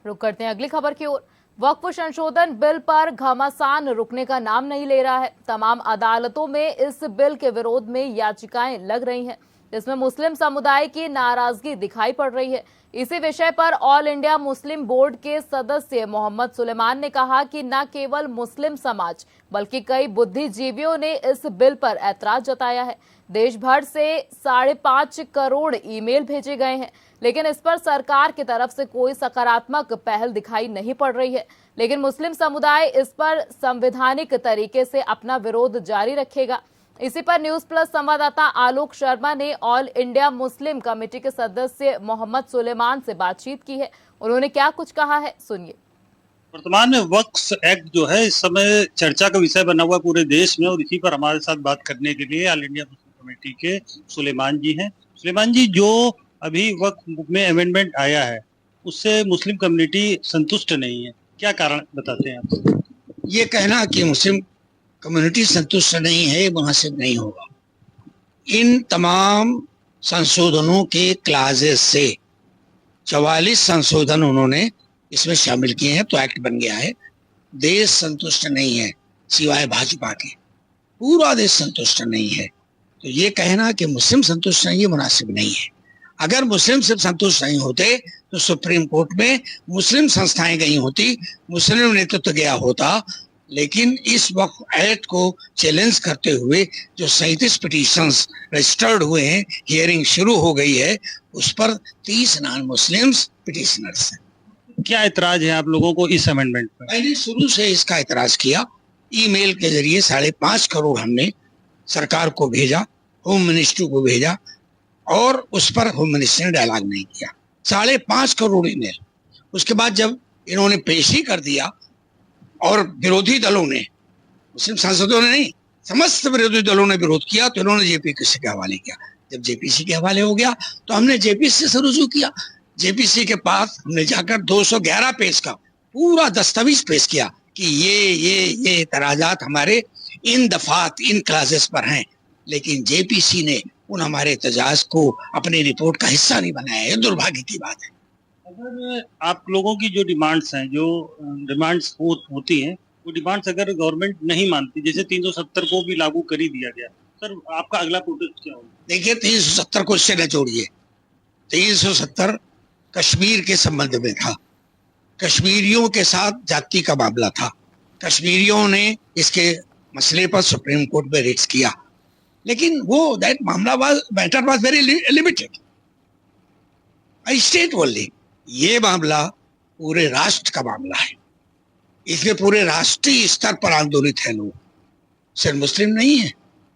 रुक करते हैं अगली खबर की ओर। वक्फ संशोधन बिल पर घमासान रुकने का नाम नहीं ले रहा है। तमाम अदालतों में इस बिल के विरोध में याचिकाएं लग रही हैं, जिसमें मुस्लिम समुदाय की नाराजगी दिखाई पड़ रही है। इसी विषय पर ऑल इंडिया मुस्लिम बोर्ड के सदस्य मोहम्मद सुलेमान ने कहा कि न केवल मुस्लिम समाज बल्कि कई बुद्धिजीवियों ने इस बिल पर ऐतराज जताया है। देश भर से 5.5 करोड़ ईमेल भेजे गए हैं, लेकिन इस पर सरकार की तरफ से कोई सकारात्मक पहल दिखाई नहीं पड़ रही है। लेकिन मुस्लिम समुदाय इस पर संवैधानिक तरीके से अपना विरोध जारी रखेगा। इसी पर न्यूज प्लस संवाददाता आलोक शर्मा ने ऑल इंडिया मुस्लिम कमेटी के सदस्य मोहम्मद सुलेमान से बातचीत की है। उन्होंने क्या कुछ कहा है, सुनिए। वर्तमान में वक्फ एक्ट जो है इस समय चर्चा का विषय बना हुआ पूरे देश में, और इसी पर हमारे साथ बात करने के लिए ऑल इंडिया मुस्लिम कमेटी के सुलेमान जी हैं। सुलेमान जी, जो अभी वक्फ में अमेंडमेंट आया है उससे मुस्लिम कम्युनिटी संतुष्ट नहीं है, क्या कारण बताते हैं आप? ये कहना कि मुस्लिम कम्युनिटी संतुष्ट नहीं है मुनासिब नहीं होगा। इन तमाम संशोधनों के क्लाजेस से 44 संशोधन उन्होंने इसमें शामिल किए हैं, तो एक्ट बन गया है। देश संतुष्ट नहीं है सिवाय भाजपा के, पूरा देश संतुष्ट नहीं है। तो ये कहना कि मुस्लिम संतुष्ट नहीं है मुनासिब नहीं है। अगर मुस्लिम सिर्फ संतुष्ट नहीं होते तो सुप्रीम कोर्ट में मुस्लिम संस्थाएं गई होती, मुस्लिम नेतृत्व गया होता। लेकिन इस वक्त एक्ट को चैलेंज करते हुए जो 37 पिटीशंस रजिस्टर्ड हुए हैं, हियरिंग शुरू हो गई है, उस पर 30 नॉन मुस्लिम्स पिटीशनर्स हैं। क्या एतराज है आप लोगों को इस अमेंडमेंट पर? मैंने शुरू से इसका एतराज किया। ईमेल के जरिए 5.5 करोड़ हमने सरकार को भेजा, होम मिनिस्ट्री को भेजा, और उस पर होम मिनिस्टर ने डायलॉग नहीं किया। 5.5 करोड़ ईमेल। उसके बाद जब इन्होंने पेश ही कर दिया और विरोधी दलों ने, मुस्लिम सांसदों ने नहीं, समस्त विरोधी दलों ने विरोध किया, तो इन्होंने जेपीसी के हवाले किया। जब जेपीसी के हवाले हो गया तो हमने जेपीसी से रुजू किया। जेपीसी के पास हमने जाकर 211 पेज का पूरा दस्तावेज पेश किया कि ये एतराजात हमारे इन दफात इन क्लासेस पर हैं। लेकिन जेपीसी ने उन हमारे एतजाज को अपनी रिपोर्ट का हिस्सा नहीं बनाया। ये दुर्भाग्य की बात है। अगर आप लोगों की जो डिमांड्स हैं, जो डिमांड्स होती हैं, वो डिमांड्स अगर गवर्नमेंट नहीं मानती, जैसे 370 को भी लागू कर ही दिया गया, सर आपका अगला प्रोटेस्ट क्या होगा? देखिए, 370 को इससे न जोड़िए। 370 कश्मीर के संबंध में था, कश्मीरियों के साथ जाति का मामला था। कश्मीरियों ने इसके मसले पर सुप्रीम कोर्ट में रिट्स किया, लेकिन वो that matter was very limited, state only. ये मामला पूरे राष्ट्र का मामला है। इसमें पूरे राष्ट्रीय स्तर पर आंदोलित है लोग, सिर्फ मुस्लिम नहीं है।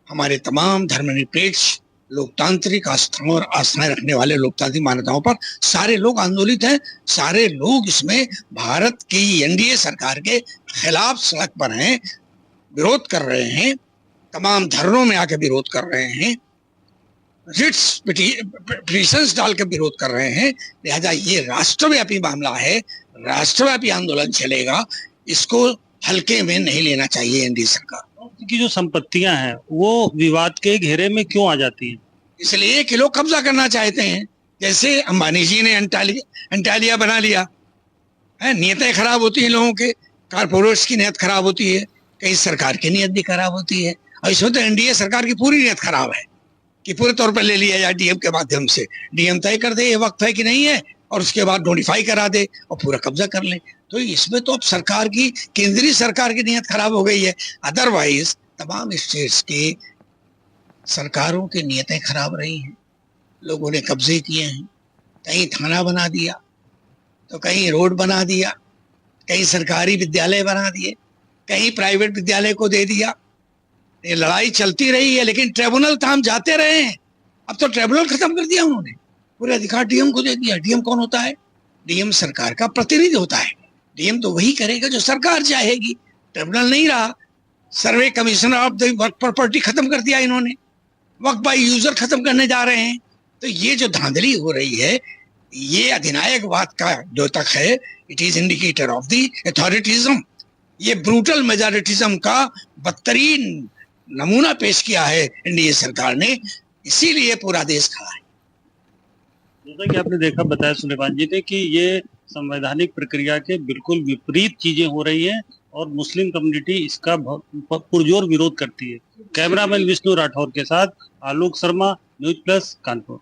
हमारे तमाम धर्मनिरपेक्ष लोकतांत्रिक आस्थाओं और आस्थाएं रखने वाले लोकतांत्रिक मान्यताओं पर सारे लोग आंदोलित हैं। सारे लोग इसमें भारत की एनडीए सरकार के खिलाफ सड़क पर हैं, विरोध कर रहे हैं, तमाम धर्मों में आके विरोध कर रहे हैं, रिट्स पिटीशंस डाल के विरोध कर रहे हैं। लिहाजा ये राष्ट्रव्यापी मामला है, राष्ट्रव्यापी आंदोलन चलेगा। इसको हल्के में नहीं लेना चाहिए एनडीए सरकार की। जो संपत्तियां हैं वो विवाद के घेरे में क्यों आ जाती हैं? इसलिए कि लोग कब्जा करना चाहते हैं। जैसे अंबानी जी ने अंटालिया बना लिया है। नियतें खराब होती हैं लोगों के, कारपोरेट्स की नियत खराब होती है, कहीं सरकार की नियत भी खराब होती है। और इसमें तो एनडीए सरकार की पूरी नियत खराब है कि पूरे तौर पर ले लिया जाए डीएम के माध्यम से। डीएम तय कर दे ये वक्त है कि नहीं है, और उसके बाद नोटिफाई करा दे और पूरा कब्जा कर ले। तो इसमें तो अब सरकार की, केंद्रीय सरकार की नियत खराब हो गई है। अदरवाइज तमाम स्टेट्स की सरकारों की नियतें खराब रही हैं। लोगों ने कब्जे किए हैं, कहीं थाना बना दिया तो कहीं रोड बना दिया, कहीं सरकारी विद्यालय बना दिए, कहीं प्राइवेट विद्यालय को दे दिया। ये लड़ाई चलती रही है, लेकिन ट्रिब्यूनल तो हम जाते रहे हैं। अब तो ट्रिब्यूनल खत्म कर दिया उन्होंने, पूरे अधिकार डीएम को दे दिया। डीएम कौन होता है? डीएम सरकार का प्रतिनिधि होता है। डीएम तो वही करेगा जो सरकार चाहेगी। ट्रिब्यूनल नहीं रहा। सर्वे कमिश्नर ऑफ द वर्क प्रॉपर्टी खत्म कर दिया इन्होंने, वक्त बाय यूजर खत्म करने जा रहे हैं। तो ये जो धांधली हो रही है, ये अधिनायकवाद का द्योतक है। It is indicator of the authoritism. ये ब्रूटल मेजॉरिटिज्म का बदतरीन नमूना पेश किया है एनडीए सरकार ने, इसीलिए पूरा देश खड़ा है। जैसा कि आपने देखा, बताया सुलेमान जी ने कि ये संवैधानिक प्रक्रिया के बिल्कुल विपरीत चीजें हो रही हैं और मुस्लिम कम्युनिटी इसका पुरजोर विरोध करती है। कैमरामैन विष्णु राठौर के साथ आलोक शर्मा, न्यूज प्लस, कानपुर।